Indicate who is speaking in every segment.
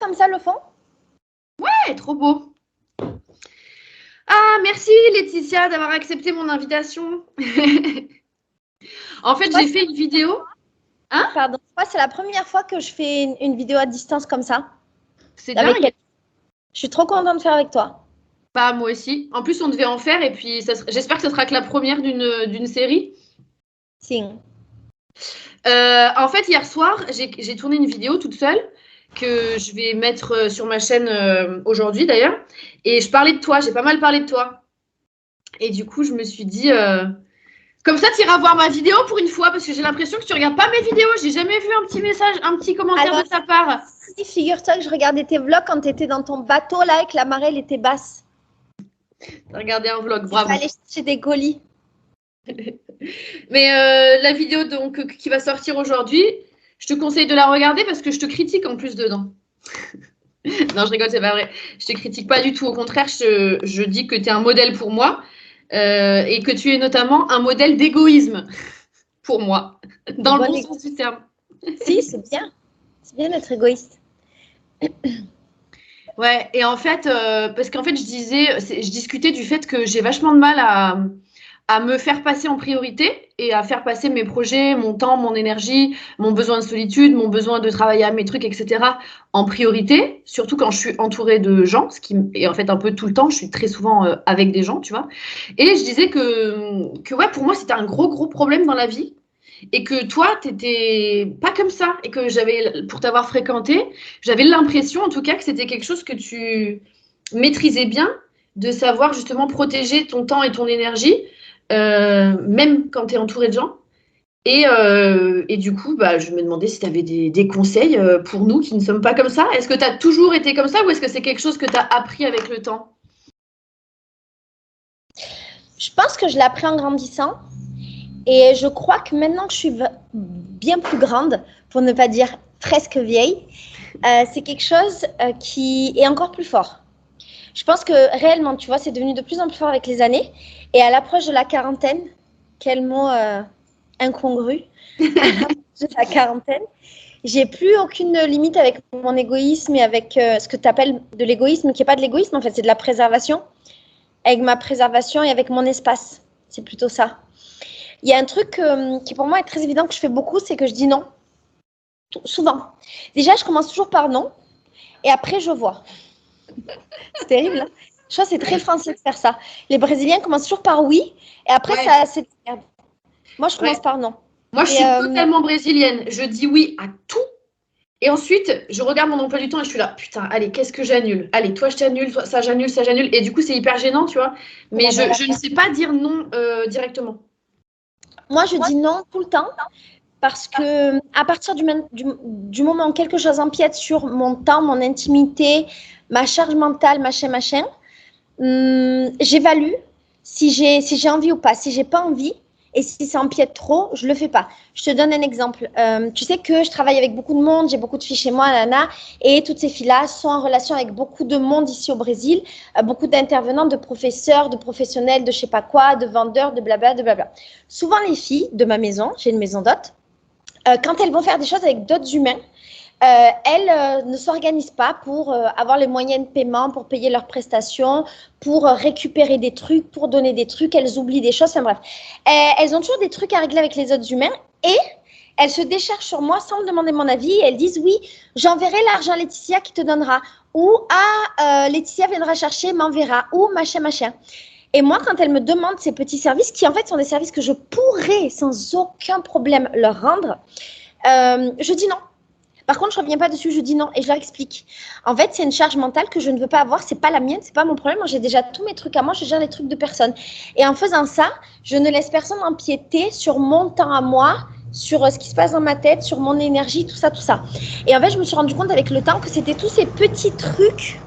Speaker 1: comme ça le font?
Speaker 2: Ouais, trop beau. Ah, merci Laetitia d'avoir accepté mon invitation. En fait, j'ai fait une vidéo. Hein?
Speaker 1: Pardon, moi, c'est la première fois que je fais une vidéo à distance comme ça.
Speaker 2: C'est dingue.
Speaker 1: Je suis trop contente de faire avec toi.
Speaker 2: Bah, moi aussi. En plus, on devait en faire et puis j'espère que ce sera que la première d'une série.
Speaker 1: Si.
Speaker 2: En fait, hier soir, j'ai tourné une vidéo toute seule que je vais mettre sur ma chaîne aujourd'hui d'ailleurs. Et je parlais de toi, j'ai pas mal parlé de toi. Et du coup, je me suis dit, comme ça, tu iras voir ma vidéo pour une fois parce que j'ai l'impression que tu regardes pas mes vidéos. J'ai jamais vu un petit message, un petit commentaire de ta part.
Speaker 1: Si, figure-toi que je regardais tes vlogs quand tu étais dans ton bateau là et que la marée elle était basse.
Speaker 2: T'as regardé un vlog, bravo.
Speaker 1: Il fallait chercher des colis.
Speaker 2: Mais la vidéo donc qui va sortir aujourd'hui, je te conseille de la regarder parce que je te critique en plus dedans. Non, je rigole, c'est pas vrai. Je te critique pas du tout. Au contraire, je dis que tu es un modèle pour moi et que tu es notamment un modèle d'égoïsme pour moi, dans le bon sens du terme.
Speaker 1: Si, c'est bien. C'est bien d'être égoïste.
Speaker 2: Ouais, et en fait, parce qu'en fait, je discutais du fait que j'ai vachement de mal à me faire passer en priorité et à faire passer mes projets, mon temps, mon énergie, mon besoin de solitude, mon besoin de travailler à mes trucs, etc. en priorité, surtout quand je suis entourée de gens, ce qui est en fait un peu tout le temps, je suis très souvent avec des gens, tu vois. Et je disais que ouais, pour moi, c'était un gros problème dans la vie et que toi, t'étais pas comme ça et que pour t'avoir fréquenté, j'avais l'impression en tout cas que c'était quelque chose que tu maîtrisais bien, de savoir justement protéger ton temps et ton énergie même quand tu es entouré de gens. Et du coup, bah, je me demandais si tu avais des conseils pour nous qui ne sommes pas comme ça. Est-ce que tu as toujours été comme ça ou est-ce que c'est quelque chose que tu as appris avec le temps?
Speaker 1: Je pense que je l'ai appris en grandissant. Et je crois que maintenant que je suis bien plus grande, pour ne pas dire presque vieille, c'est quelque chose qui est encore plus fort. Je pense que réellement, tu vois, c'est devenu de plus en plus fort avec les années. Et à l'approche de la quarantaine, quel mot incongru, à l'approche de la quarantaine, j'ai plus aucune limite avec mon égoïsme et avec ce que tu appelles de l'égoïsme, qui n'est pas de l'égoïsme, en fait, c'est de la préservation. Avec ma préservation et avec mon espace. C'est plutôt ça. Il y a un truc qui pour moi est très évident que je fais beaucoup, c'est que je dis non. Souvent. Déjà, je commence toujours par non et après, je vois. C'est terrible, hein. Je crois que c'est très français de faire ça. Les Brésiliens commencent toujours par oui et après, ça, c'est merde. Moi, je commence par non.
Speaker 2: Moi, je suis totalement brésilienne. Je dis oui à tout. Et ensuite, je regarde mon emploi du temps et je suis là, putain, allez, qu'est-ce que j'annule? Allez, toi, je t'annule, ça, j'annule, ça, j'annule. Et du coup, c'est hyper gênant, tu vois. Mais je ne sais pas dire non directement.
Speaker 1: Moi, je dis non tout le temps parce que à partir du moment où quelque chose empiète sur mon temps, mon intimité, ma charge mentale, machin, j'évalue si j'ai envie ou pas. Si j'ai pas envie et si ça empiète trop, je le fais pas. Je te donne un exemple. Tu sais que je travaille avec beaucoup de monde, j'ai beaucoup de filles chez moi, nana, et toutes ces filles-là sont en relation avec beaucoup de monde ici au Brésil, beaucoup d'intervenants, de professeurs, de professionnels, de je sais pas quoi, de vendeurs, de blabla, de blabla. Souvent les filles de ma maison, j'ai une maison d'hôtes, quand elles vont faire des choses avec d'autres humains, elles ne s'organisent pas pour avoir les moyens de paiement, pour payer leurs prestations, pour récupérer des trucs, pour donner des trucs. Elles oublient des choses. Enfin bref, elles ont toujours des trucs à régler avec les autres humains et elles se déchargent sur moi sans me demander mon avis. Et elles disent oui, j'enverrai l'argent à Laetitia qui te donnera. Ou Laetitia viendra chercher, m'enverra. Ou machin. Et moi, quand elles me demandent ces petits services, qui en fait sont des services que je pourrais sans aucun problème leur rendre, je dis non. Par contre, je reviens pas dessus, je dis non et je leur explique. En fait, c'est une charge mentale que je ne veux pas avoir, c'est pas la mienne, c'est pas mon problème. Moi, j'ai déjà tous mes trucs à moi, je gère les trucs de personne. Et en faisant ça, je ne laisse personne empiéter sur mon temps à moi, sur ce qui se passe dans ma tête, sur mon énergie, tout ça. Et en fait, je me suis rendu compte avec le temps que c'était tous ces petits trucs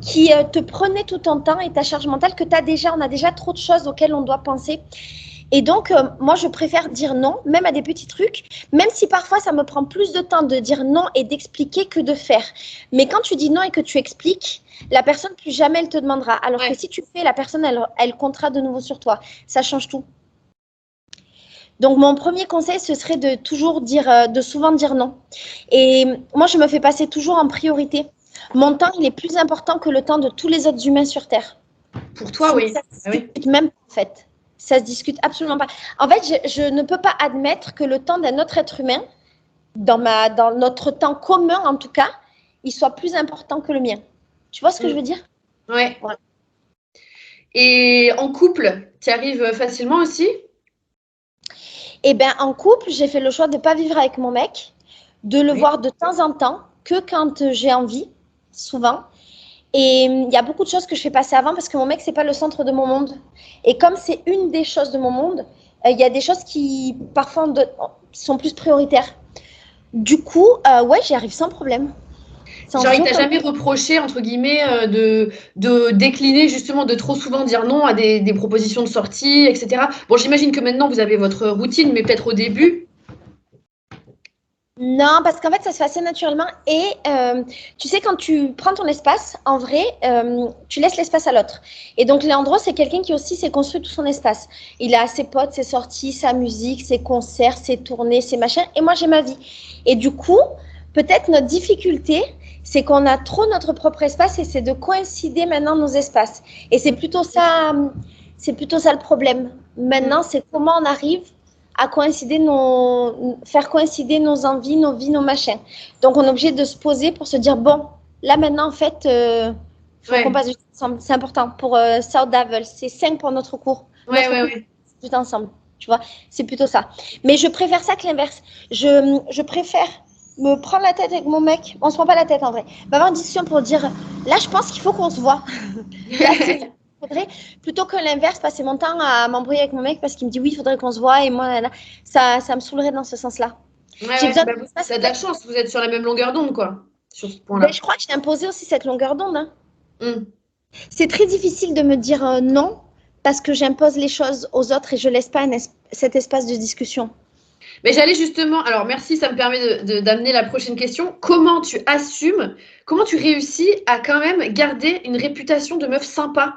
Speaker 1: qui te prenaient tout ton temps et ta charge mentale que tu as déjà. On a déjà trop de choses auxquelles on doit penser. Et donc, moi, je préfère dire non, même à des petits trucs, même si parfois, ça me prend plus de temps de dire non et d'expliquer que de faire. Mais quand tu dis non et que tu expliques, la personne, plus jamais, elle te demandera. Alors que si tu fais, la personne, elle comptera de nouveau sur toi. Ça change tout. Donc, mon premier conseil, ce serait de toujours dire, de souvent dire non. Et moi, je me fais passer toujours en priorité. Mon temps, il est plus important que le temps de tous les autres humains sur Terre.
Speaker 2: Pour toi, oui.
Speaker 1: Ça se
Speaker 2: Ah oui.
Speaker 1: discute même pas, en fait. Ça se discute absolument pas. En fait, je ne peux pas admettre que le temps d'un autre être humain, dans notre temps commun en tout cas, il soit plus important que le mien. Tu vois ce que je veux dire?
Speaker 2: Ouais.
Speaker 1: Voilà.
Speaker 2: Et en couple, tu arrives facilement aussi?
Speaker 1: Eh bien, en couple, j'ai fait le choix de ne pas vivre avec mon mec, de le
Speaker 2: Oui.
Speaker 1: voir de temps en temps, que quand j'ai envie, souvent. Et il y a beaucoup de choses que je fais passer avant parce que mon mec, c'est pas le centre de mon monde. Et comme c'est une des choses de mon monde, il y a des choses qui, parfois, sont plus prioritaires. Du coup, ouais, j'y arrive sans problème. Sans
Speaker 2: Genre, il t'a
Speaker 1: aucun...
Speaker 2: jamais reproché, entre guillemets, de décliner, justement, de trop souvent dire non à des propositions de sortie, etc. Bon, j'imagine que maintenant, vous avez votre routine, mais peut-être au début.
Speaker 1: Non, parce qu'en fait, ça se fait assez naturellement. Et tu sais, quand tu prends ton espace, en vrai, tu laisses l'espace à l'autre. Et donc, Leandro, c'est quelqu'un qui aussi s'est construit tout son espace. Il a ses potes, ses sorties, sa musique, ses concerts, ses tournées, ses machins. Et moi, j'ai ma vie. Et du coup, peut-être notre difficulté, c'est qu'on a trop notre propre espace et c'est de coïncider maintenant nos espaces. Et c'est plutôt ça le problème. Maintenant, c'est comment on arrive à faire coïncider nos envies, nos vies, nos machins. Donc, on est obligé de se poser pour se dire, bon, là maintenant, en fait, faut qu'on
Speaker 2: Ouais,
Speaker 1: passe du temps ensemble. C'est important pour South Devil. C'est 5 pour notre cours.
Speaker 2: ouais,
Speaker 1: Notre
Speaker 2: ouais,
Speaker 1: cours,
Speaker 2: ouais.
Speaker 1: c'est du temps ensemble. Tu vois, c'est plutôt ça. Mais je préfère ça que l'inverse. Je préfère me prendre la tête avec mon mec. On se prend pas la tête en vrai. On va avoir une discussion pour dire, là, je pense qu'il faut qu'on se voit. Là, faudrait, plutôt que l'inverse, passer mon temps à m'embrouiller avec mon mec parce qu'il me dit oui, il faudrait qu'on se voit et moi, là, ça me saoulerait dans ce sens-là.
Speaker 2: Ouais,
Speaker 1: J'ai
Speaker 2: ouais.
Speaker 1: besoin
Speaker 2: Bah,
Speaker 1: d'espace.
Speaker 2: t'as de la chance, vous êtes sur la même longueur d'onde, quoi, sur ce
Speaker 1: Ben,
Speaker 2: point-là.
Speaker 1: je crois que j'ai imposé aussi cette longueur d'onde. Hein.
Speaker 2: Mm.
Speaker 1: C'est très difficile de me dire non parce que j'impose les choses aux autres et je laisse pas cet espace de discussion.
Speaker 2: Mais j'allais justement, alors merci, ça me permet d'amener la prochaine question. Comment tu assumes, comment tu réussis à quand même garder une réputation de meuf sympa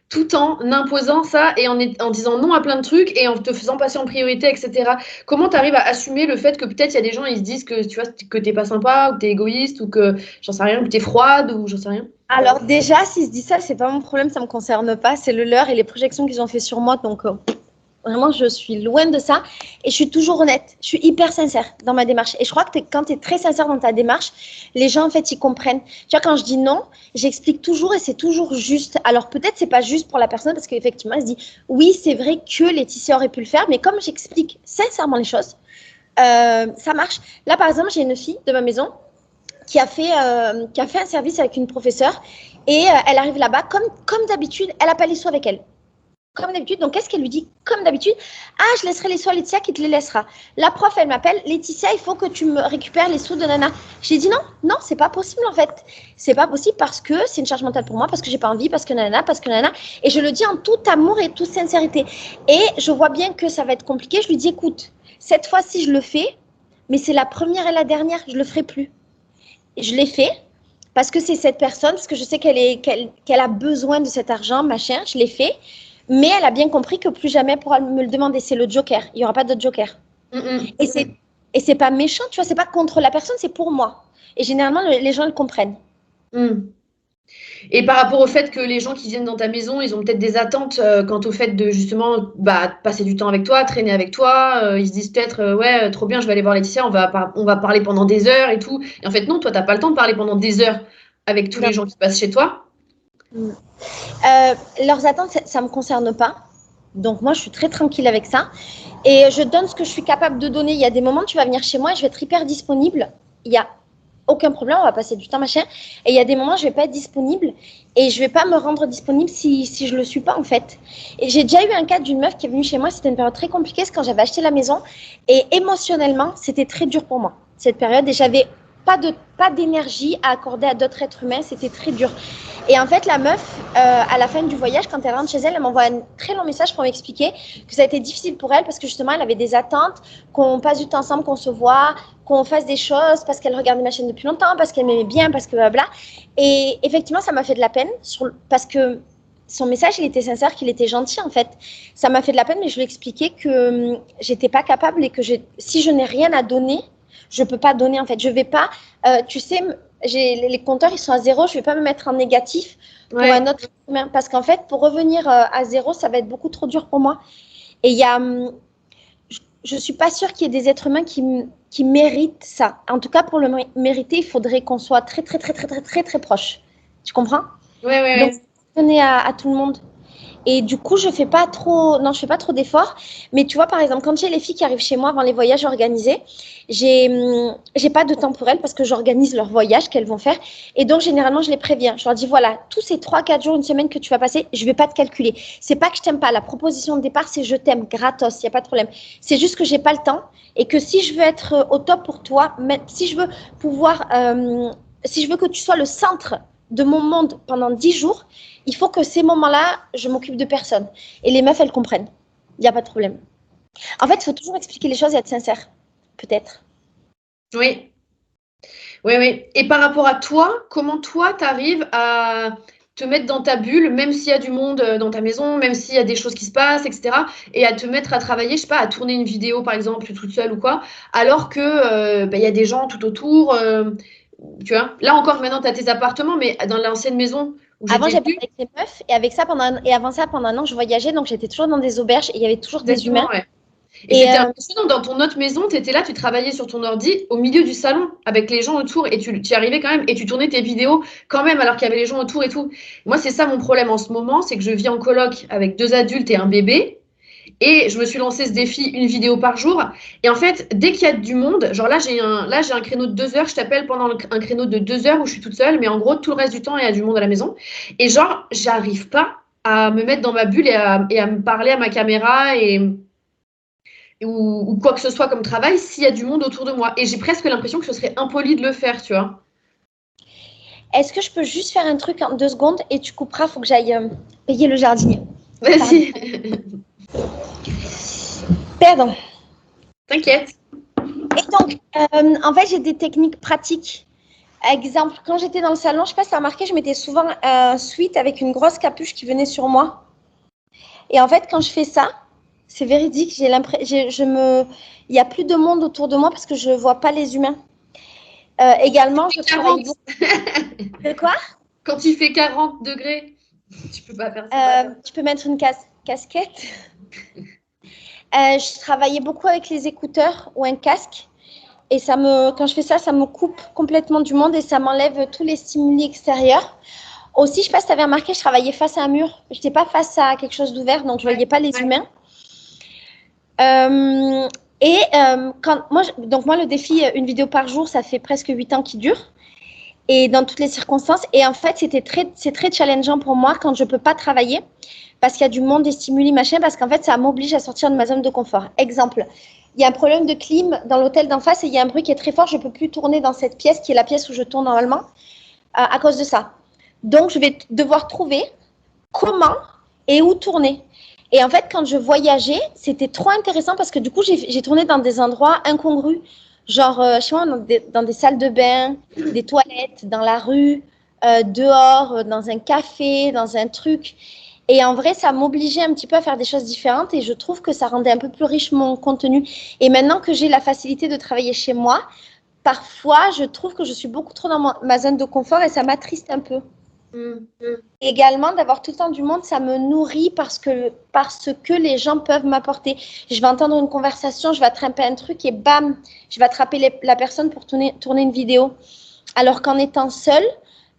Speaker 2: tout en imposant ça et en disant non à plein de trucs et en te faisant passer en priorité, etc. Comment tu arrives à assumer le fait que peut-être il y a des gens, ils se disent que tu vois, que t'es pas sympa ou que t'es égoïste ou que j'en sais rien, que t'es froide ou j'en sais rien.
Speaker 1: Alors déjà, s'ils se disent ça, c'est pas mon problème, ça me concerne pas, c'est le leur et les projections qu'ils ont fait sur moi. Donc vraiment, je suis loin de ça et je suis toujours honnête. Je suis hyper sincère dans ma démarche. Et je crois que quand tu es très sincère dans ta démarche, les gens, en fait, ils comprennent. Tu vois, quand je dis non, j'explique toujours et c'est toujours juste. Alors peut-être c'est pas juste pour la personne parce qu'effectivement, elle se dit oui, c'est vrai que Laetitia aurait pu le faire, mais comme j'explique sincèrement les choses, ça marche. Là, par exemple, j'ai une fille de ma maison qui a fait un service avec une professeure et elle arrive là-bas, comme d'habitude, elle n'a pas les sous avec elle. Comme d'habitude, donc qu'est-ce qu'elle lui dit? Comme d'habitude, ah, je laisserai les sous à Laetitia qui te les laissera. La prof, elle m'appelle, Laetitia, il faut que tu me récupères les sous de Nana. J'ai dit non, non, c'est pas possible en fait. C'est pas possible parce que c'est une charge mentale pour moi, parce que j'ai pas envie, parce que Nana, parce que Nana. Et je le dis en tout amour et toute sincérité. Et je vois bien que ça va être compliqué. Je lui dis, écoute, cette fois-ci, je le fais, mais c'est la première et la dernière, je le ferai plus. Et je l'ai fait parce que c'est cette personne, parce que je sais qu'elle a besoin de cet argent, machin, je l'ai fait. Mais elle a bien compris que plus jamais elle pourra me le demander. C'est le joker. Il n'y aura pas d'autre joker. Et c'est pas méchant, tu vois, c'est pas contre la personne, c'est pour moi. Et généralement, les gens le comprennent.
Speaker 2: Et par rapport au fait que les gens qui viennent dans ta maison, ils ont peut-être des attentes quant au fait de justement passer du temps avec toi, traîner avec toi. Ils se disent peut-être, ouais, trop bien, je vais aller voir Laetitia, on va parler pendant des heures et tout. Et en fait, non, toi, t'as pas le temps de parler pendant des heures avec tous
Speaker 1: Non.
Speaker 2: les gens qui passent chez toi.
Speaker 1: Leurs attentes, ça ne me concerne pas. Donc moi, je suis très tranquille avec ça. Et je donne ce que je suis capable de donner. Il y a des moments, tu vas venir chez moi et je vais être hyper disponible. Il y a aucun problème, on va passer du temps, machin. Et il y a des moments, je vais pas être disponible et je vais pas me rendre disponible si je le suis pas, en fait. Et j'ai déjà eu un cas d'une meuf qui est venue chez moi, c'était une période très compliquée, c'est quand j'avais acheté la maison et émotionnellement, c'était très dur pour moi, cette période, et j'avais pas d'énergie à accorder à d'autres êtres humains, c'était très dur. Et en fait, la meuf, à la fin du voyage, quand elle rentre chez elle, elle m'envoie un très long message pour m'expliquer que ça a été difficile pour elle parce que justement, elle avait des attentes, qu'on passe du temps ensemble, qu'on se voit, qu'on fasse des choses parce qu'elle regardait ma chaîne depuis longtemps, parce qu'elle m'aimait bien, parce que blabla. Et effectivement, ça m'a fait de la peine parce que son message, il était sincère, qu'il était gentil en fait. Ça m'a fait de la peine, mais je lui ai expliqué que j'étais pas capable et que si je n'ai rien à donner, je peux pas donner en fait. Je vais pas, tu sais, les compteurs ils sont à zéro, je vais pas me mettre en négatif pour un autre humain parce qu'en fait, pour revenir à zéro, ça va être beaucoup trop dur pour moi. Et il y a, je suis pas sûre qu'il y ait des êtres humains qui méritent ça. En tout cas, pour le mériter, il faudrait qu'on soit très, très, très, très, très, très, très proche. Tu comprends? Donc, donner à tout le monde. Et du coup, je fais pas trop d'efforts. Mais tu vois, par exemple, quand j'ai les filles qui arrivent chez moi avant les voyages organisés, j'ai pas de temps pour elles parce que j'organise leur voyage qu'elles vont faire. Et donc, généralement, je les préviens. Je leur dis, voilà, tous ces 3-4 jours, une semaine que tu vas passer, je vais pas te calculer. C'est pas que je t'aime pas. La proposition de départ, c'est je t'aime, gratos, il y a pas de problème. C'est juste que j'ai pas le temps et que si je veux être au top pour toi, si je veux pouvoir, si je veux que tu sois le centre de mon monde pendant 10 jours, il faut que ces moments-là, je m'occupe de personne. Et les meufs, elles comprennent. Il n'y a pas de problème. En fait, il faut toujours expliquer les choses et être sincère. Peut-être.
Speaker 2: Oui. Oui, oui. Et par rapport à toi, comment toi, tu arrives à te mettre dans ta bulle, même s'il y a du monde dans ta maison, même s'il y a des choses qui se passent, etc. Et à te mettre à travailler, je sais pas, à tourner une vidéo, par exemple, toute seule ou quoi, alors que il y a des gens tout autour. Tu vois, là encore, maintenant, tu as tes appartements, mais dans l'ancienne maison où
Speaker 1: Avant,
Speaker 2: j'étais
Speaker 1: j'habitais
Speaker 2: venue,
Speaker 1: avec les meufs et avant ça, pendant un an, je voyageais. Donc, j'étais toujours dans des auberges et il y avait toujours des
Speaker 2: exactement,
Speaker 1: humains.
Speaker 2: ouais. Et
Speaker 1: Et
Speaker 2: c'était impressionnant, dans ton autre maison, tu étais là, tu travaillais sur ton ordi au milieu du salon avec les gens autour et tu y arrivais quand même et tu tournais tes vidéos quand même alors qu'il y avait les gens autour et tout. Moi, c'est ça mon problème en ce moment, c'est que je vis en coloc avec 2 adultes et un bébé et je me suis lancé ce défi, une vidéo par jour. Et en fait, dès qu'il y a du monde, genre là j'ai un créneau de 2 heures, je t'appelle pendant un créneau de 2 heures où je suis toute seule, mais en gros, tout le reste du temps, il y a du monde à la maison. Et genre, j'arrive pas à me mettre dans ma bulle et à me parler à ma caméra ou quoi que ce soit comme travail s'il y a du monde autour de moi. Et j'ai presque l'impression que ce serait impoli de le faire, tu vois.
Speaker 1: est-ce que je peux juste faire un truc en 2 secondes et tu couperas, il faut que j'aille payer le jardinier.
Speaker 2: Vas-y.
Speaker 1: Pardon.
Speaker 2: T'inquiète.
Speaker 1: Et donc, en fait, j'ai des techniques pratiques. Exemple, quand j'étais dans le salon, je ne sais pas si tu as remarqué, je mettais souvent un sweat avec une grosse capuche qui venait sur moi. Et en fait, quand je fais ça, c'est véridique, il n'y a plus de monde autour de moi parce que je ne vois pas les humains. Également, je travaille beaucoup. De quoi?
Speaker 2: Quand il fait 40 degrés, tu peux pas faire ça.
Speaker 1: Tu peux mettre une casquette. Je travaillais beaucoup avec les écouteurs ou un casque. Et quand je fais ça, ça me coupe complètement du monde et ça m'enlève tous les stimuli extérieurs. Aussi, je ne sais pas si tu avais remarqué, je travaillais face à un mur. Je n'étais pas face à quelque chose d'ouvert, donc je ne voyais pas les humains. Moi, le défi, une vidéo par jour, ça fait presque 8 ans qu'il dure. Et dans toutes les circonstances. Et en fait, c'est très challengeant pour moi quand je ne peux pas travailler parce qu'il y a du monde, des stimuli, machin, parce qu'en fait, ça m'oblige à sortir de ma zone de confort. Exemple, il y a un problème de clim dans l'hôtel d'en face et il y a un bruit qui est très fort. Je ne peux plus tourner dans cette pièce qui est la pièce où je tourne normalement à cause de ça. Donc, je vais devoir trouver comment et où tourner. Et en fait, quand je voyageais, c'était trop intéressant parce que du coup, j'ai tourné dans des endroits incongrus. Genre, chez moi, dans des salles de bain, des toilettes, dans la rue, dehors, dans un café, dans un truc. Et en vrai, ça m'obligeait un petit peu à faire des choses différentes et je trouve que ça rendait un peu plus riche mon contenu. Et maintenant que j'ai la facilité de travailler chez moi, parfois, je trouve que je suis beaucoup trop dans ma zone de confort et ça m'attriste un peu. Également, d'avoir tout le temps du monde, ça me nourrit parce que les gens peuvent m'apporter. Je vais entendre une conversation, je vais attraper un truc et bam, je vais attraper la personne pour tourner une vidéo. Alors qu'en étant seule,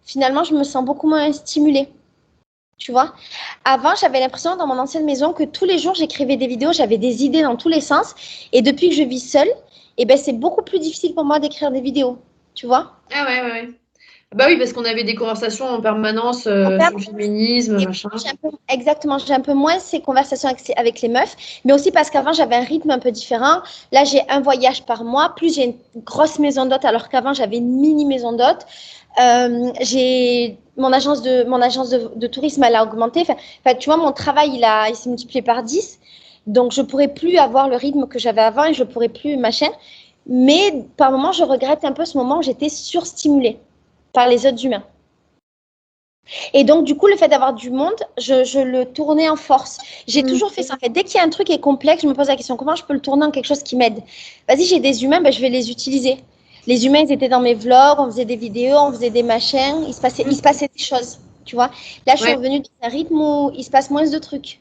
Speaker 1: finalement, je me sens beaucoup moins stimulée. Tu vois, avant, j'avais l'impression dans mon ancienne maison que tous les jours, j'écrivais des vidéos, j'avais des idées dans tous les sens. Et depuis que je vis seule, c'est beaucoup plus difficile pour moi d'écrire des vidéos. Tu vois?
Speaker 2: Ah ouais. Bah oui, parce qu'on avait des conversations en permanence sur le féminisme, machin.
Speaker 1: Exactement, j'ai un peu moins ces conversations avec les meufs, mais aussi parce qu'avant, j'avais un rythme un peu différent. Là, j'ai un voyage par mois, plus j'ai une grosse maison d'hôte, alors qu'avant, j'avais une mini maison d'hôte. J'ai mon agence de tourisme, elle a augmenté. Enfin, tu vois, mon travail, il s'est multiplié par 10. Donc, je ne pourrais plus avoir le rythme que j'avais avant et je ne pourrais plus machin. Mais par moments, je regrette un peu ce moment où j'étais surstimulée par les autres humains. Et donc, du coup, le fait d'avoir du monde, je le tournais en force. J'ai toujours fait ça. En fait, dès qu'il y a un truc qui est complexe, je me pose la question, comment je peux le tourner en quelque chose qui m'aide? Vas-y, j'ai des humains, ben, je vais les utiliser. Les humains, ils étaient dans mes vlogs, on faisait des vidéos, on faisait des machins, il se passait des choses, tu vois. Là, je suis
Speaker 2: Ouais.
Speaker 1: revenue dans un rythme où il se passe moins de trucs.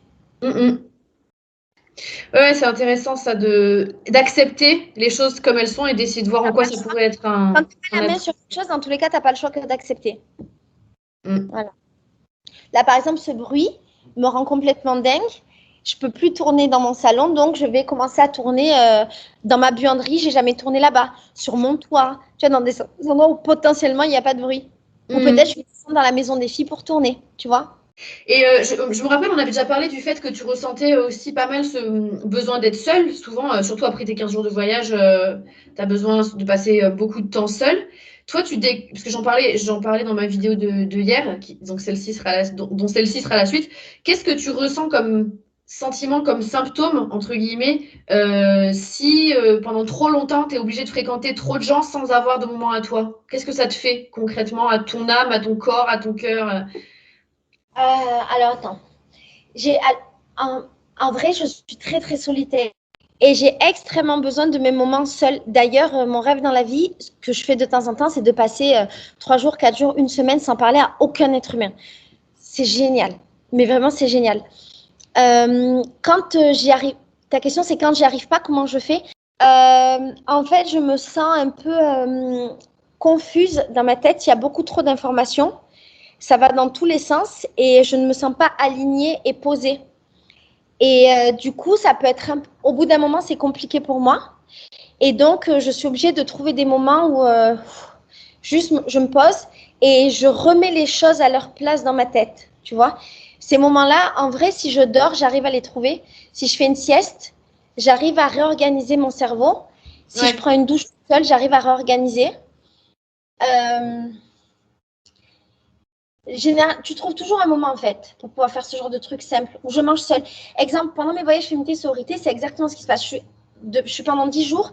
Speaker 2: Ouais, c'est intéressant ça d'accepter les choses comme elles sont et d'essayer de voir en quoi ça pourrait être
Speaker 1: Quand tu
Speaker 2: un
Speaker 1: mets la main
Speaker 2: atout.
Speaker 1: sur quelque chose, dans tous les cas, tu n'as pas le choix que d'accepter.
Speaker 2: Mm.
Speaker 1: Voilà. Là, par exemple, ce bruit me rend complètement dingue. Je peux plus tourner dans mon salon, donc je vais commencer à tourner dans ma buanderie. J'ai jamais tourné là-bas, sur mon toit, tu vois, dans des endroits où potentiellement il n'y a pas de bruit. Ou peut-être je vais descendre dans la maison des filles pour tourner, tu vois.
Speaker 2: Et je me rappelle, on avait déjà parlé du fait que tu ressentais aussi pas mal ce besoin d'être seule. Souvent, surtout après tes 15 jours de voyage, tu as besoin de passer beaucoup de temps seule. Toi, parce que j'en parlais dans ma vidéo de hier, donc celle-ci sera dont celle-ci sera la suite. Qu'est-ce que tu ressens comme sentiment, comme symptôme, entre guillemets, si pendant trop longtemps, tu es obligé de fréquenter trop de gens sans avoir de moment à toi? Qu'est-ce que ça te fait concrètement à ton âme, à ton corps, à ton cœur?
Speaker 1: Alors attends, j'ai en, en vrai, je suis très très solitaire et j'ai extrêmement besoin de mes moments seuls. D'ailleurs, mon rêve dans la vie, ce que je fais de temps en temps, c'est de passer 3 jours, 4 jours, une semaine sans parler à aucun être humain. C'est génial, mais vraiment c'est génial. Quand j'y arrive, ta question c'est quand j'y arrive pas, comment je fais? En fait, je me sens un peu confuse dans ma tête. Il y a beaucoup trop d'informations. Ça va dans tous les sens et je ne me sens pas alignée et posée. Et du coup, ça peut être au bout d'un moment, c'est compliqué pour moi. Et donc, je suis obligée de trouver des moments où juste je me pose et je remets les choses à leur place dans ma tête. Tu vois, ces moments-là, en vrai, si je dors, j'arrive à les trouver. Si je fais une sieste, j'arrive à réorganiser mon cerveau. Si je
Speaker 2: Ouais.
Speaker 1: prends une douche seule, j'arrive à réorganiser. Euh, tu trouves toujours un moment en fait pour pouvoir faire ce genre de truc simple où je mange seule. Exemple, pendant mes voyages féminité sororité, c'est exactement ce qui se passe. Je suis pendant 10 jours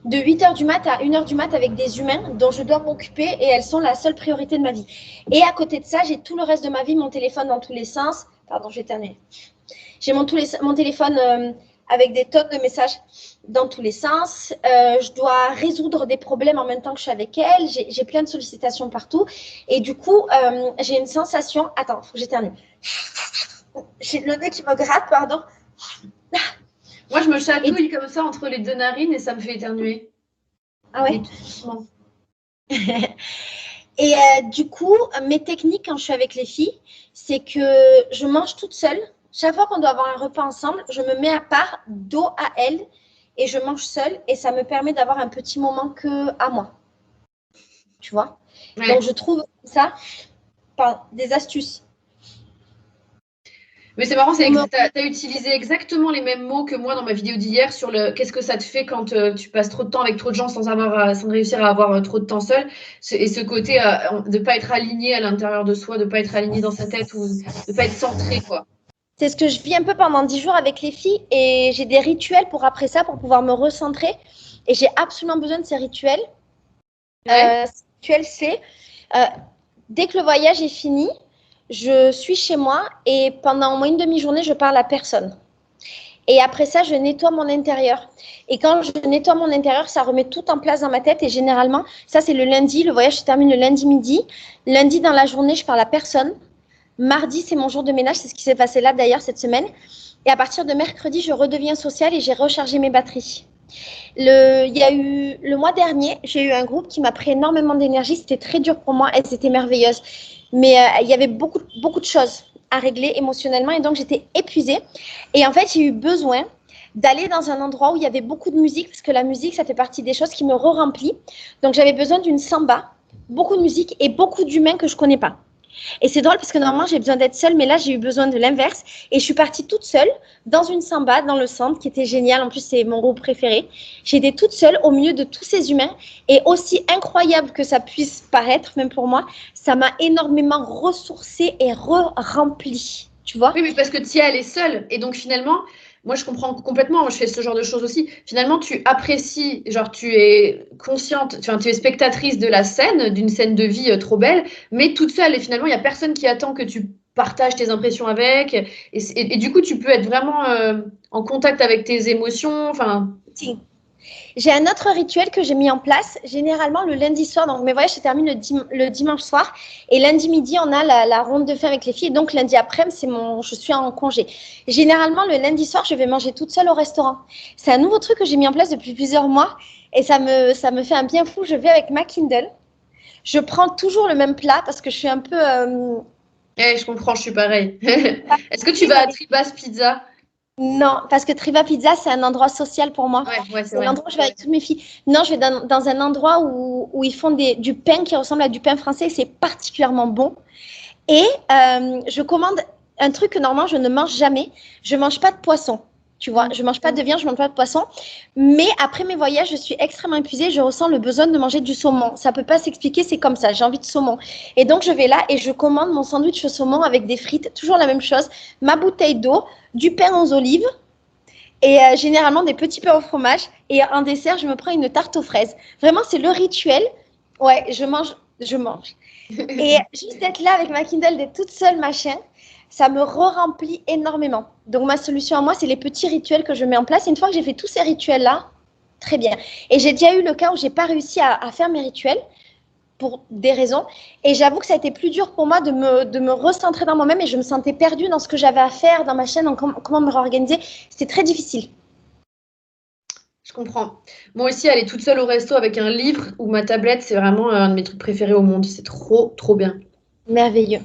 Speaker 1: de 8h du mat à 1h du mat avec des humains dont je dois m'occuper et elles sont la seule priorité de ma vie. Et à côté de ça, j'ai tout le reste de ma vie, mon téléphone dans tous les sens. Pardon, je vais terminer. J'ai mon téléphone avec des tonnes de messages dans tous les sens. Je dois résoudre des problèmes en même temps que je suis avec elle. J'ai plein de sollicitations partout. Et du coup, j'ai une sensation. Attends, il faut que j'éternue. J'ai le nez qui me gratte, pardon.
Speaker 2: Moi, je me chatouille comme ça entre les deux narines et ça me fait éternuer.
Speaker 1: Ah ouais. Et du coup, mes techniques quand je suis avec les filles, c'est que je mange toute seule. Chaque fois qu'on doit avoir un repas ensemble, je me mets à part, dos à elle, et je mange seule. Et ça me permet d'avoir un petit moment que à moi. Tu vois?
Speaker 2: Ouais.
Speaker 1: Donc, je trouve ça par des astuces.
Speaker 2: Mais c'est marrant, tu as utilisé exactement les mêmes mots que moi dans ma vidéo d'hier sur qu'est-ce que ça te fait quand tu passes trop de temps avec trop de gens sans réussir à avoir trop de temps seul. Et ce côté de ne pas être aligné à l'intérieur de soi, de ne pas être aligné dans sa tête ou de ne pas être centré, quoi.
Speaker 1: C'est ce que je vis un peu pendant 10 jours avec les filles et j'ai des rituels pour après ça, pour pouvoir me recentrer. Et j'ai absolument besoin de ces rituels.
Speaker 2: Ouais.
Speaker 1: Ces rituels, c'est dès que le voyage est fini, je suis chez moi et pendant au moins une demi-journée, je parle à personne. Et après ça, je nettoie mon intérieur. Et quand je nettoie mon intérieur, ça remet tout en place dans ma tête. Et généralement, ça, c'est le lundi. Le voyage se termine le lundi midi. Lundi, dans la journée, je parle à personne. Mardi, c'est mon jour de ménage. C'est ce qui s'est passé là, d'ailleurs, cette semaine. Et à partir de mercredi, je redeviens sociale et j'ai rechargé mes batteries. Il y a eu le mois dernier, j'ai eu un groupe qui m'a pris énormément d'énergie. C'était très dur pour moi. Elles étaient merveilleuses. Mais il y avait beaucoup de choses à régler émotionnellement et donc j'étais épuisée. Et en fait, j'ai eu besoin d'aller dans un endroit où il y avait beaucoup de musique parce que la musique, ça fait partie des choses qui me re-remplit. Donc j'avais besoin d'une samba, beaucoup de musique et beaucoup d'humains que je connais pas. Et c'est drôle parce que normalement, j'ai besoin d'être seule, mais là, j'ai eu besoin de l'inverse. Et je suis partie toute seule dans une samba, dans le centre, qui était génial. En plus, c'est mon groupe préféré. J'étais toute seule au milieu de tous ces humains. Et aussi incroyable que ça puisse paraître, même pour moi, ça m'a énormément ressourcée et re-remplie. Tu vois?
Speaker 2: Oui, mais parce que Tia, elle est seule. Et donc, finalement, moi, je comprends complètement. Moi, je fais ce genre de choses aussi. Finalement, tu apprécies, genre, tu es consciente, enfin, tu es spectatrice de la scène, d'une scène de vie trop belle, mais toute seule. Et finalement, il n'y a personne qui attend que tu partages tes impressions avec. Et du coup, tu peux être vraiment en contact avec tes émotions. Enfin,
Speaker 1: Si. J'ai un autre rituel que j'ai mis en place, généralement le lundi soir. Donc, mes voyages se terminent le dimanche soir. Et lundi midi, on a la ronde de fin avec les filles. Et donc, lundi après-midi, je suis en congé. Généralement, le lundi soir, je vais manger toute seule au restaurant. C'est un nouveau truc que j'ai mis en place depuis plusieurs mois. Et ça me fait un bien fou. Je vais avec ma Kindle. Je prends toujours le même plat parce que je suis un peu…
Speaker 2: je comprends, je suis pareil. Est-ce que tu vas à Tribas Pizza?
Speaker 1: Non, parce que Triva Pizza, c'est un endroit social pour moi.
Speaker 2: Ouais, c'est
Speaker 1: C'est
Speaker 2: vrai.
Speaker 1: l'endroit où je vais avec toutes mes filles. Non, je vais dans un endroit où ils font du pain qui ressemble à du pain français. C'est particulièrement bon. Et je commande un truc que normalement, je ne mange jamais. Je ne mange pas de poisson. Tu vois, je ne mange pas de viande, je ne mange pas de poisson. Mais après mes voyages, je suis extrêmement épuisée. Je ressens le besoin de manger du saumon. Ça ne peut pas s'expliquer, c'est comme ça. J'ai envie de saumon. Et donc, je vais là et je commande mon sandwich au saumon avec des frites. Toujours la même chose. Ma bouteille d'eau, du pain aux olives et généralement des petits pains au fromage. Et en dessert, je me prends une tarte aux fraises. Vraiment, c'est le rituel. Ouais, je mange, je mange. Et juste d'être là avec ma Kindle, d'être toute seule, machin, ça me re-remplit énormément. Donc, ma solution à moi, c'est les petits rituels que je mets en place. Et une fois que j'ai fait tous ces rituels-là, très bien. Et j'ai déjà eu le cas où j'ai pas réussi à faire mes rituels pour des raisons. Et j'avoue que ça a été plus dur pour moi de me recentrer dans moi-même et je me sentais perdue dans ce que j'avais à faire dans ma chaîne, dans comment me réorganiser. C'était très difficile.
Speaker 2: Je comprends. Moi aussi, aller toute seule au resto avec un livre ou ma tablette, c'est vraiment un de mes trucs préférés au monde. C'est trop, trop bien.
Speaker 1: Merveilleux.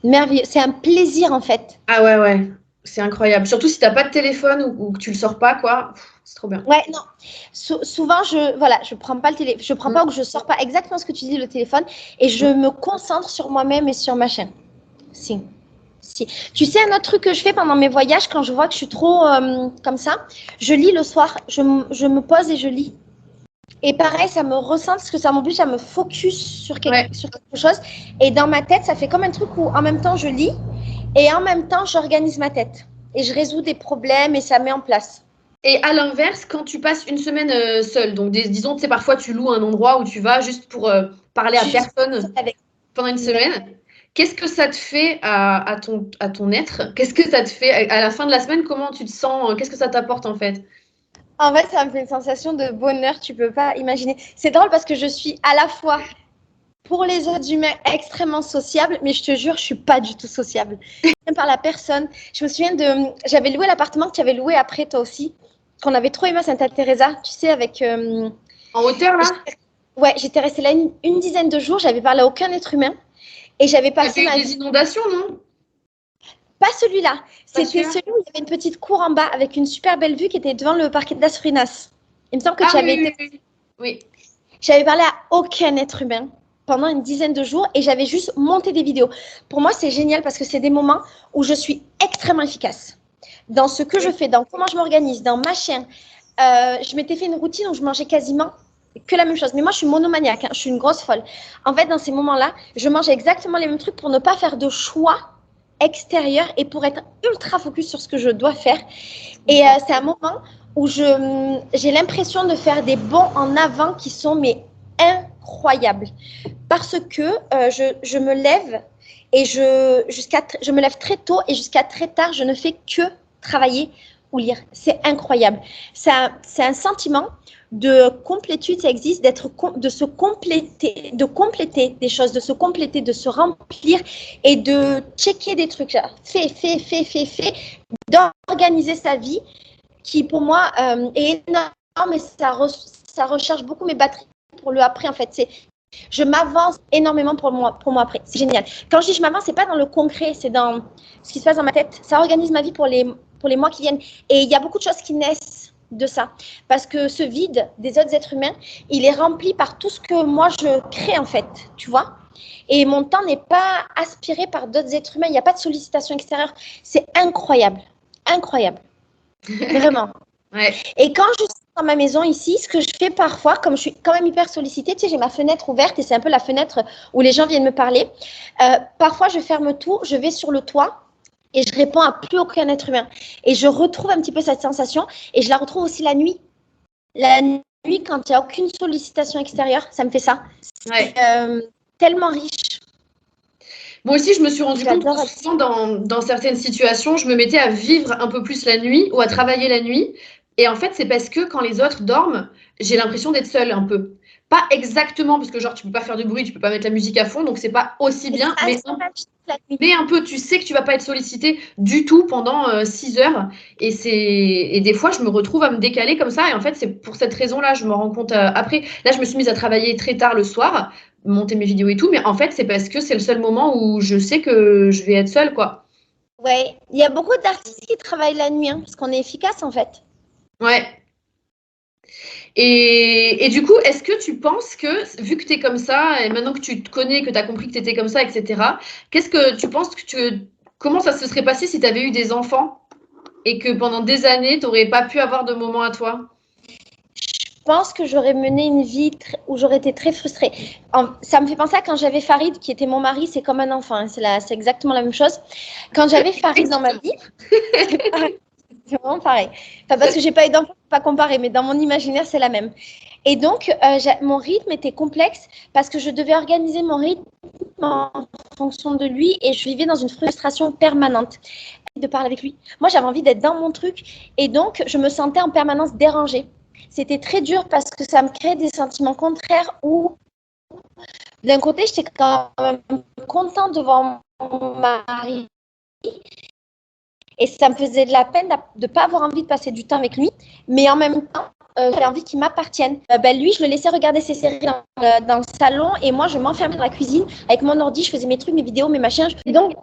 Speaker 1: Merveilleux. C'est un plaisir en fait.
Speaker 2: Ah ouais. C'est incroyable. Surtout si t'as pas de téléphone ou que tu le sors pas, quoi. C'est trop bien.
Speaker 1: Ouais, non. Souvent, je prends pas le téléphone, je prends pas ou je sors pas exactement ce que tu dis, le téléphone, et je me concentre sur moi-même et sur ma chaîne. Si. Si. Tu sais, un autre truc que je fais pendant mes voyages, quand je vois que je suis trop comme ça, je lis le soir. Je me pose et je lis. Et pareil, ça me recentre parce que ça m'oblige à me focus sur sur quelque chose. Et dans ma tête, ça fait comme un truc où en même temps je lis et en même temps j'organise ma tête. Et je résous des problèmes et ça met en place.
Speaker 2: Et à l'inverse, quand tu passes une semaine seule, donc disons, tu sais, parfois tu loues un endroit où tu vas juste pour parler à
Speaker 1: Juste
Speaker 2: personne
Speaker 1: avec.
Speaker 2: pendant une semaine, qu'est-ce que ça te fait à ton être? Qu'est-ce que ça te fait à la fin de la semaine? Comment tu te sens? Qu'est-ce que ça t'apporte en fait?
Speaker 1: En fait, ça me fait une sensation de bonheur, tu peux pas imaginer. C'est drôle parce que je suis à la fois pour les autres humains extrêmement sociable, mais je te jure, je suis pas du tout sociable. Même par la personne. Je me souviens j'avais loué l'appartement que tu avais loué après toi aussi, qu'on avait trop aimé à Santa-Teresa, tu sais, avec.
Speaker 2: En hauteur là?
Speaker 1: Ouais, j'étais restée là une dizaine de jours, j'avais parlé à aucun être humain et j'avais
Speaker 2: T'as
Speaker 1: passé
Speaker 2: eu
Speaker 1: ma
Speaker 2: des
Speaker 1: vie.
Speaker 2: inondations, non?
Speaker 1: Pas celui-là,
Speaker 2: Pas
Speaker 1: c'était
Speaker 2: celui-là?
Speaker 1: celui où il y avait une petite cour en bas avec une super belle vue qui était devant le parquet de Las Frinas. Il me semble que
Speaker 2: Ah
Speaker 1: tu avais
Speaker 2: oui.
Speaker 1: été.
Speaker 2: Oui.
Speaker 1: J'avais parlé à aucun être humain pendant une dizaine de jours et j'avais juste monté des vidéos. Pour moi, c'est génial parce que c'est des moments où je suis extrêmement efficace dans ce que je fais, dans comment je m'organise, dans ma chaîne. Je m'étais fait une routine où je mangeais quasiment que la même chose. Mais moi, je suis monomaniaque, hein, je suis une grosse folle. En fait, dans ces moments-là, je mange exactement les mêmes trucs pour ne pas faire de choix extérieur et pour être ultra focus sur ce que je dois faire. Et c'est un moment où j'ai l'impression de faire des bonds en avant qui sont mais incroyables. Parce que je me lève et je me lève très tôt et jusqu'à très tard, je ne fais que travailler ou lire. C'est incroyable. C'est un sentiment de complétude, ça existe, de se compléter, de compléter des choses, de se compléter, de se remplir et de checker des trucs. Fait, d'organiser sa vie qui pour moi est énorme et ça recharge beaucoup mes batteries pour le après en fait. Je m'avance énormément pour moi après. C'est génial. Quand je dis je m'avance, c'est pas dans le concret, c'est dans ce qui se passe dans ma tête. Ça organise ma vie pour les mois qui viennent. Et il y a beaucoup de choses qui naissent de ça. Parce que ce vide des autres êtres humains, il est rempli par tout ce que moi je crée en fait, tu vois. Et mon temps n'est pas aspiré par d'autres êtres humains. Il n'y a pas de sollicitation extérieure. C'est incroyable. Incroyable. Vraiment.
Speaker 2: Ouais.
Speaker 1: Et quand je suis dans ma maison ici, ce que je fais parfois, comme je suis quand même hyper sollicitée, tu sais, j'ai ma fenêtre ouverte et c'est un peu la fenêtre où les gens viennent me parler. Parfois, je ferme tout, je vais sur le toit et je réponds à plus aucun être humain. Et je retrouve un petit peu cette sensation et je la retrouve aussi la nuit. La nuit, quand il n'y a aucune sollicitation extérieure, ça me fait ça.
Speaker 2: Ouais.
Speaker 1: C'est tellement riche.
Speaker 2: Moi aussi, je me suis rendu compte
Speaker 1: J'adore
Speaker 2: que souvent, dans certaines situations, je me mettais à vivre un peu plus la nuit ou à travailler la nuit. Et en fait, c'est parce que quand les autres dorment, j'ai l'impression d'être seule un peu. Pas exactement, parce que genre, tu peux pas faire de bruit, tu peux pas mettre la musique à fond, donc c'est pas aussi bien, mais un peu, tu sais que tu vas pas être sollicité du tout pendant 6 heures. Et des fois, je me retrouve à me décaler comme ça. Et en fait, c'est pour cette raison-là, je me rends compte après. Là, je me suis mise à travailler très tard le soir, monter mes vidéos et tout. Mais en fait, c'est parce que c'est le seul moment où je sais que je vais être seule, quoi.
Speaker 1: Ouais, il y a beaucoup d'artistes qui travaillent la nuit, hein, parce qu'on est efficace en fait.
Speaker 2: Ouais. Et du coup, est-ce que tu penses que, vu que tu es comme ça, et maintenant que tu te connais, que tu as compris que tu étais comme ça, etc., qu'est-ce que tu penses comment ça se serait passé si tu avais eu des enfants et que pendant des années, tu n'aurais pas pu avoir de moments à toi?
Speaker 1: Je pense que j'aurais mené une vie où j'aurais été très frustrée. Ça me fait penser à quand j'avais Farid, qui était mon mari, c'est comme un enfant, hein, c'est exactement la même chose. Quand j'avais Farid dans ma vie, c'est vraiment pareil. Enfin, parce que j'ai pas eu d'enfant, pas comparer, mais dans mon imaginaire, c'est la même. Et donc, mon rythme était complexe parce que je devais organiser mon rythme en fonction de lui et je vivais dans une frustration permanente de parler avec lui. Moi, j'avais envie d'être dans mon truc et donc, je me sentais en permanence dérangée. C'était très dur parce que ça me créait des sentiments contraires où, d'un côté, j'étais quand même contente de voir mon mari et ça me faisait de la peine de ne pas avoir envie de passer du temps avec lui, mais en même temps, j'avais envie qu'il m'appartienne. Lui, je le laissais regarder ses séries dans le salon et moi, je m'enfermais dans la cuisine avec mon ordi, je faisais mes trucs, mes vidéos, mes machins. Et donc,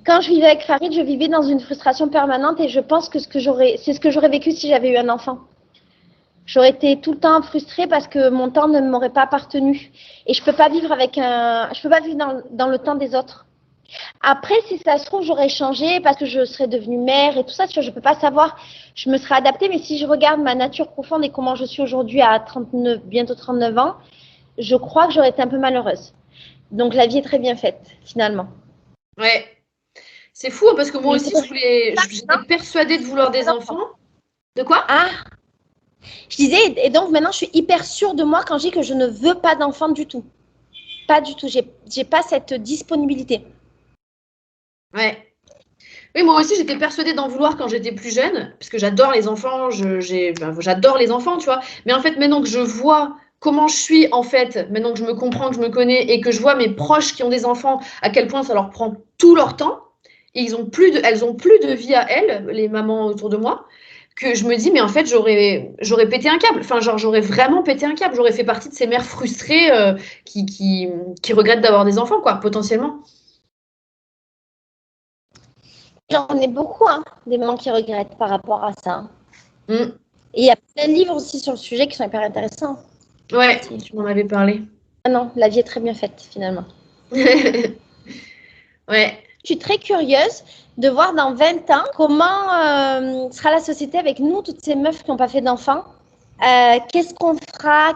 Speaker 1: quand je vivais avec Farid, je vivais dans une frustration permanente et je pense que c'est ce que j'aurais vécu si j'avais eu un enfant. J'aurais été tout le temps frustrée parce que mon temps ne m'aurait pas appartenu. Et je peux pas vivre dans le temps des autres. Après, si ça se trouve, j'aurais changé parce que je serais devenue mère et tout ça, tu vois, je peux pas savoir. Je me serais adaptée, mais si je regarde ma nature profonde et comment je suis aujourd'hui à 39, bientôt 39 ans, je crois que j'aurais été un peu malheureuse. Donc la vie est très bien faite, finalement.
Speaker 2: Ouais. C'est fou, hein, parce que moi aussi, j'étais persuadée de vouloir des enfants. De quoi?
Speaker 1: Ah, je disais, et donc maintenant, je suis hyper sûre de moi quand je dis que je ne veux pas d'enfant du tout. Pas du tout. J'ai pas cette disponibilité.
Speaker 2: Ouais. Oui, moi aussi, j'étais persuadée d'en vouloir quand j'étais plus jeune, parce que j'adore les enfants, j'adore les enfants, tu vois. Mais en fait, maintenant que je vois comment je suis, en fait, maintenant que je me comprends, que je me connais, et que je vois mes proches qui ont des enfants, à quel point ça leur prend tout leur temps, et elles ont plus de vie à elles, les mamans autour de moi, que je me dis, mais en fait, j'aurais pété un câble. Enfin, genre, j'aurais vraiment pété un câble. J'aurais fait partie de ces mères frustrées qui regrettent d'avoir des enfants, quoi, potentiellement.
Speaker 1: J'en ai beaucoup, hein, des mamans qui regrettent par rapport à ça.
Speaker 2: Mm.
Speaker 1: Et il y a plein de livres aussi sur le sujet qui sont hyper intéressants.
Speaker 2: Ouais, tu m'en avais parlé.
Speaker 1: Ah non, la vie est très bien faite, finalement.
Speaker 2: Ouais.
Speaker 1: Je suis très curieuse de voir dans 20 ans comment sera la société avec nous, toutes ces meufs qui n'ont pas fait d'enfants. Qu'est-ce qu'on fera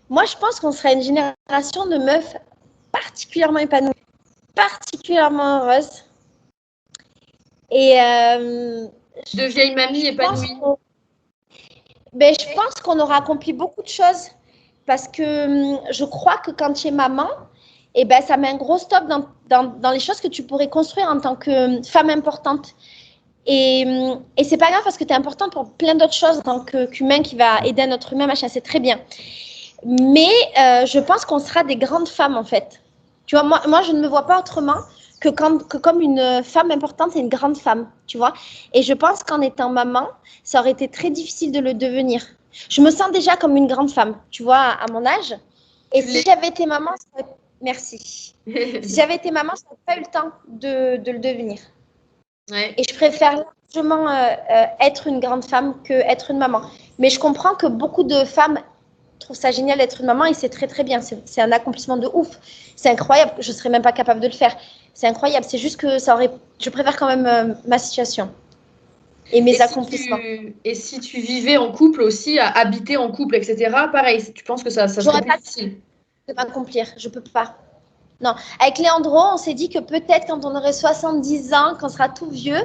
Speaker 1: Moi, je pense qu'on sera une génération de meufs particulièrement épanouies, particulièrement heureuses. Et
Speaker 2: De vieilles mamies épanouies.
Speaker 1: je pense qu'on aura accompli beaucoup de choses parce que je crois que quand tu es maman, ça met un gros stop dans les choses que tu pourrais construire en tant que femme importante. Et c'est pas grave parce que tu es importante pour plein d'autres choses en tant qu'humain qui va aider un autre humain, machin, c'est très bien. Mais je pense qu'on sera des grandes femmes en fait. Tu vois, moi je ne me vois pas autrement que comme une femme importante et une grande femme, tu vois. Et je pense qu'en étant maman, ça aurait été très difficile de le devenir. Je me sens déjà comme une grande femme, tu vois, à mon âge. Et si j'avais été maman, merci. Si j'avais été maman, je n'aurais pas eu le temps de le devenir.
Speaker 2: Ouais.
Speaker 1: Et je préfère largement être une grande femme qu'être une maman. Mais je comprends que beaucoup de femmes trouvent ça génial d'être une maman et c'est très très bien. C'est un accomplissement de ouf. C'est incroyable. Je ne serais même pas capable de le faire. C'est incroyable. C'est juste que je préfère quand même ma situation et mes accomplissements.
Speaker 2: Et si tu vivais en couple aussi, à habiter en couple, etc., pareil, tu penses que ça serait plus difficile?
Speaker 1: De m'accomplir. Je ne peux pas. Non, avec Léandro, on s'est dit que peut-être quand on aurait 70 ans, quand on sera tout vieux,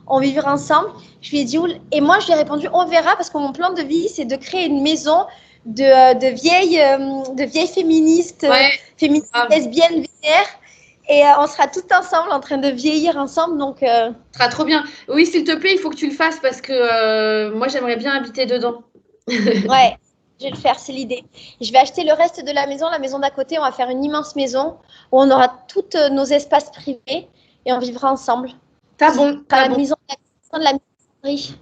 Speaker 1: on vivra ensemble. Je lui ai dit, et moi je lui ai répondu, on verra, parce que mon plan de vie, c'est de créer une maison de vieilles féministes,
Speaker 2: Ouais,
Speaker 1: féministes
Speaker 2: grave.
Speaker 1: lesbiennes, vénères, et on sera toutes ensemble en train de vieillir ensemble. Donc,
Speaker 2: Ce sera trop bien. Oui, s'il te plaît, il faut que tu le fasses parce que moi, j'aimerais bien habiter dedans.
Speaker 1: ouais, je vais le faire, c'est l'idée. Je vais acheter le reste de la maison d'à côté, on va faire une immense maison où on aura tous nos espaces privés et on vivra ensemble.
Speaker 2: T'as
Speaker 1: Ce
Speaker 2: bon,
Speaker 1: sera
Speaker 2: t'as
Speaker 1: la
Speaker 2: bon.
Speaker 1: maison de la misandrie.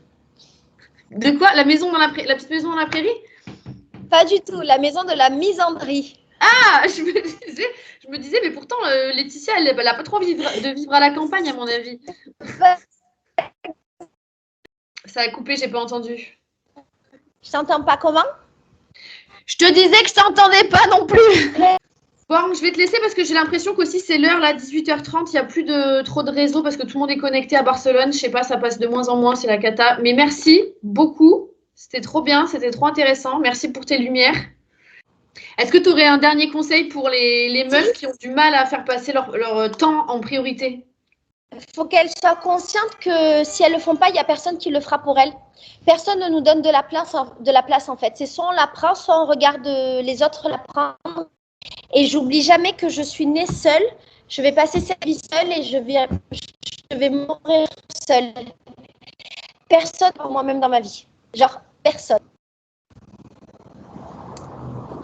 Speaker 2: De quoi? La maison dans la petite maison dans la prairie?
Speaker 1: Pas du tout, la maison de la misandrie.
Speaker 2: Ah, je me disais, mais pourtant, Laetitia, elle a pas trop envie de vivre à la campagne, à mon avis. Ça a coupé, j'ai pas entendu.
Speaker 1: Je t'entends pas comment?
Speaker 2: Je te disais que je t'entendais pas non plus. Bon, je vais te laisser parce que j'ai l'impression qu'aussi c'est l'heure, là, 18h30. Il n'y a plus trop de réseau parce que tout le monde est connecté à Barcelone. Je sais pas, ça passe de moins en moins, c'est la cata. Mais merci beaucoup. C'était trop bien, c'était trop intéressant. Merci pour tes lumières. Est-ce que tu aurais un dernier conseil pour les meufs qui ont du mal à faire passer leur temps en priorité?
Speaker 1: Il faut qu'elles soient conscientes que si elles ne le font pas, il n'y a personne qui le fera pour elles. Personne ne nous donne de la place en fait. C'est soit on la prend, soit on regarde les autres la prendre. Et j'oublie jamais que je suis née seule. Je vais passer cette vie seule et je vais mourir seule. Personne pour moi-même dans ma vie. Genre, personne.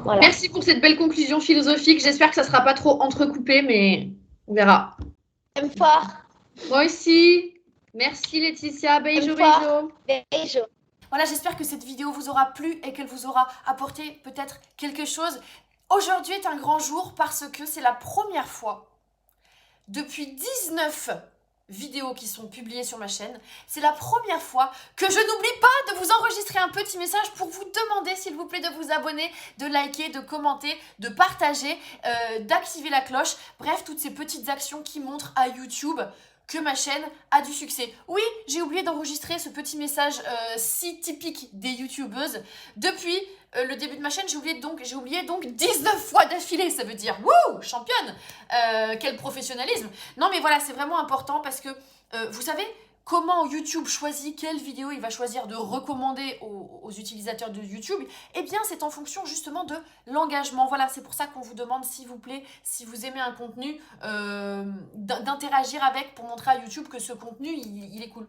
Speaker 1: Voilà.
Speaker 2: Merci pour cette belle conclusion philosophique. J'espère que ça ne sera pas trop entrecoupé, mais on verra.
Speaker 1: Même fort.
Speaker 2: Moi aussi. Merci Laetitia. Beijo, beijo.
Speaker 1: Beijo.
Speaker 3: Voilà, j'espère que cette vidéo vous aura plu et qu'elle vous aura apporté peut-être quelque chose. Aujourd'hui est un grand jour parce que c'est la première fois depuis 19 vidéos qui sont publiées sur ma chaîne, c'est la première fois que je n'oublie pas de vous enregistrer un petit message pour vous demander s'il vous plaît de vous abonner, de liker, de commenter, de partager, d'activer la cloche, bref toutes ces petites actions qui montrent à YouTube que ma chaîne a du succès. Oui, j'ai oublié d'enregistrer ce petit message si typique des youtubeuses. Depuis le début de ma chaîne, j'ai oublié donc 19 fois d'affilée, ça veut dire wouh, championne. Quel professionnalisme. Non mais voilà, c'est vraiment important parce que vous savez comment YouTube choisit quelle vidéo il va choisir de recommander aux utilisateurs de YouTube. Eh bien, c'est en fonction justement de l'engagement. Voilà, c'est pour ça qu'on vous demande, s'il vous plaît, si vous aimez un contenu, d'interagir avec pour montrer à YouTube que ce contenu, il est cool.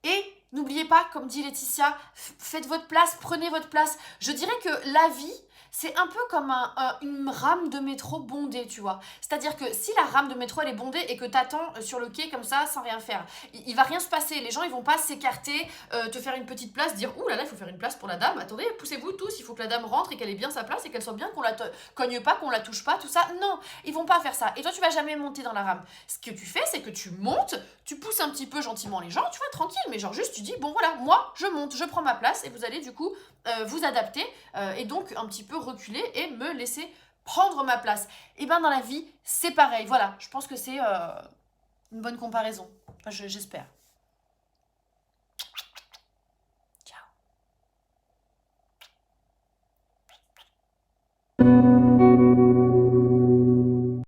Speaker 3: Et n'oubliez pas, comme dit Laetitia, faites votre place, prenez votre place. Je dirais que la vie, c'est un peu comme une rame de métro bondée, tu vois. C'est-à-dire que si la rame de métro, elle est bondée et que t'attends sur le quai comme ça, sans rien faire, il va rien se passer. Les gens, ils vont pas s'écarter, te faire une petite place, dire « Ouh là là, il faut faire une place pour la dame. Attendez, poussez-vous tous, il faut que la dame rentre et qu'elle ait bien sa place et qu'elle soit bien, qu'on la cogne pas, qu'on la touche pas, tout ça. » Non, ils vont pas faire ça. Et toi, tu vas jamais monter dans la rame. Ce que tu fais, c'est que tu montes, tu pousses un petit peu gentiment les gens, tu vois, tranquille, mais genre juste tu dis « Bon voilà, moi, je monte, je prends ma place et vous allez du coup vous adapter et donc un petit peu reculer et me laisser prendre ma place. » Et bien dans la vie, c'est pareil. Voilà, je pense que c'est une bonne comparaison. Enfin, j'espère. Ciao.